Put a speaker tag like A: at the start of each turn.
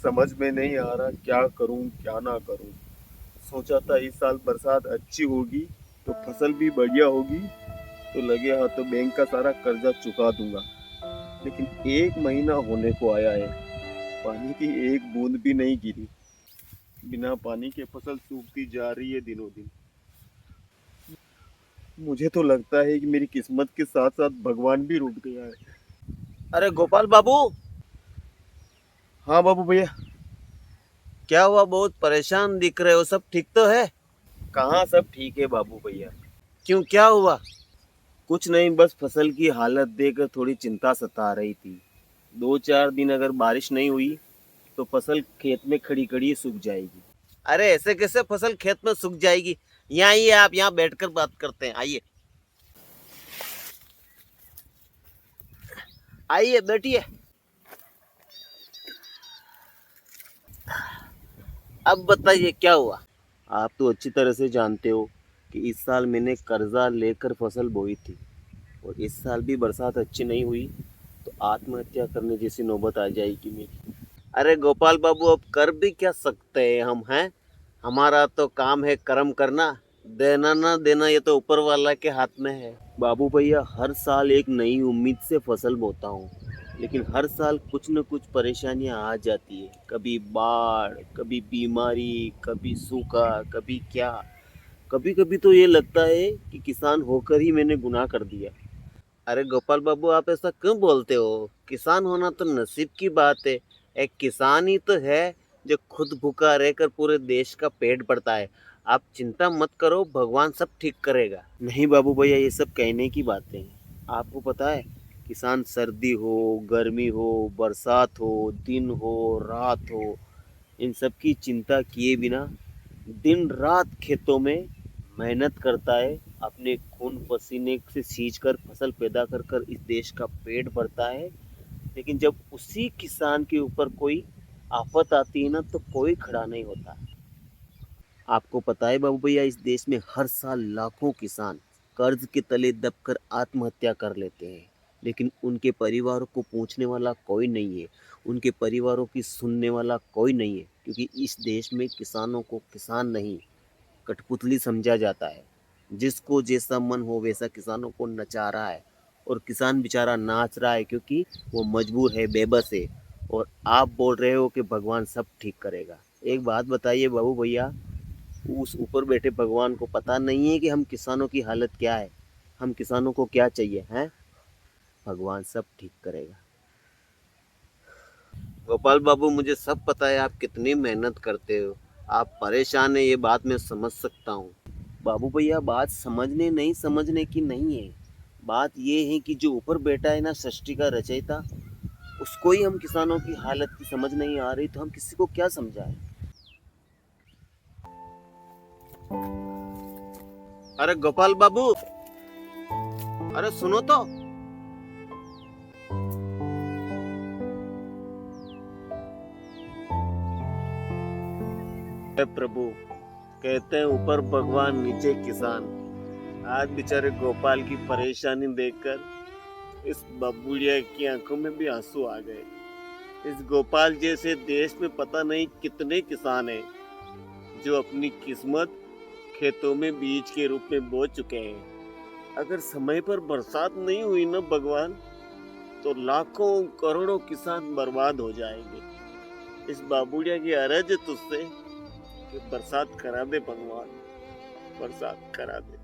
A: समझ में नहीं आ रहा क्या करूं क्या ना करूं। सोचा था इस साल बरसात अच्छी होगी तो फसल भी बढ़िया होगी, तो लगे हाथों बैंक का सारा कर्जा चुका दूंगा। लेकिन एक महीना होने को आया है, पानी की एक बूंद भी नहीं गिरी। बिना पानी के फसल सूखती जा रही है दिनों दिन। मुझे तो लगता है कि मेरी किस्मत के साथ साथ भगवान भी रूठ गया है।
B: अरे गोपाल बाबू,
A: हाँ बाबू भैया।
B: क्या हुआ? बहुत परेशान दिख रहे हो। सब ठीक तो है?
A: कहाँ सब ठीक है बाबू भैया।
B: क्यों, क्या हुआ?
A: कुछ नहीं, बस फसल की हालत देखकर थोड़ी चिंता सता रही थी। 2-4 दिन अगर बारिश नहीं हुई तो फसल खेत में खड़ी खड़ी सूख जाएगी।
B: अरे ऐसे कैसे फसल खेत में सूख जाएगी? यहाँ आइए, आप यहाँ बैठकर बात करते हैं। आइए आइए, बैठिए। अब बताइए क्या हुआ?
A: आप तो अच्छी तरह से जानते हो कि इस साल मैंने कर्जा लेकर फसल बोई थी, और इस साल भी बरसात अच्छी नहीं हुई तो आत्महत्या करने जैसी नौबत आ जाएगी मेरी।
B: अरे गोपाल बाबू, अब कर भी क्या सकते हैं हम, हैं? हमारा तो काम है कर्म करना। देना ना देना ये तो ऊपर वाला के हाथ में है।
A: बाबू भैया, हर साल एक नई उम्मीद से फसल बोता हूँ, लेकिन हर साल कुछ न कुछ परेशानियां आ जाती है। कभी बाढ़, कभी बीमारी, कभी सूखा, कभी क्या। कभी कभी तो ये लगता है कि किसान होकर ही मैंने गुनाह कर दिया।
B: अरे गोपाल बाबू, आप ऐसा क्यों बोलते हो? किसान होना तो नसीब की बात है। एक किसान ही तो है जो खुद भूखा रहकर पूरे देश का पेट भरता है। आप चिंता मत करो, भगवान सब ठीक करेगा।
A: नहीं बाबू भैया, ये सब कहने की बातें हैं। आपको पता है, किसान सर्दी हो, गर्मी हो, बरसात हो, दिन हो, रात हो, इन सब की चिंता किए बिना दिन रात खेतों में मेहनत करता है। अपने खून पसीने से सींच कर फसल पैदा कर कर इस देश का पेट भरता है। लेकिन जब उसी किसान के ऊपर कोई आफत आती है ना, तो कोई खड़ा नहीं होता। आपको पता है बाबू भैया, इस देश में हर साल लाखों किसान कर्ज के तले दबकर आत्महत्या कर लेते हैं। लेकिन उनके परिवारों को पूछने वाला कोई नहीं है, उनके परिवारों की सुनने वाला कोई नहीं है, क्योंकि इस देश में किसानों को किसान नहीं, कठपुतली समझा जाता है। जिसको जैसा मन हो वैसा किसानों को नचा रहा है, और किसान बेचारा नाच रहा है क्योंकि वो मजबूर है, बेबस है। और आप बोल रहे हो कि भगवान सब ठीक करेगा। एक बात बताइए बाबू भैया, उस ऊपर बैठे भगवान को पता नहीं है कि हम किसानों की हालत क्या है, हम किसानों को क्या चाहिए हैं? भगवान सब ठीक करेगा।
B: गोपाल बाबू, मुझे सब पता है आप कितनी मेहनत करते हो। आप परेशान है, ये बात मैं समझ सकता हूँ।
A: बाबू भैया, बात समझने नहीं समझने की नहीं है। बात ये है कि जो ऊपर बैठा है ना, सृष्टि का रचयिता, उसको ही हम किसानों की हालत की समझ नहीं आ रही, तो हम किसी को क्या समझाएं।
B: अरे गोपाल बाबू, अरे सुनो तो।
A: हे प्रभु, कहते हैं ऊपर भगवान नीचे किसान। आज बेचारे गोपाल की परेशानी देखकर इस बबुड़िया की आंखों में भी आंसू आ गए। इस गोपाल जैसे देश में पता नहीं कितने किसान हैं जो अपनी किस्मत खेतों में बीज के रूप में बो चुके हैं। अगर समय पर बरसात नहीं हुई ना भगवान, तो लाखों करोड़ों किसान बर्बाद हो जाएंगे। इस बाबुड़िया की अर्ज है तुझसे कि बरसात करा दे भगवान, बरसात करा दे।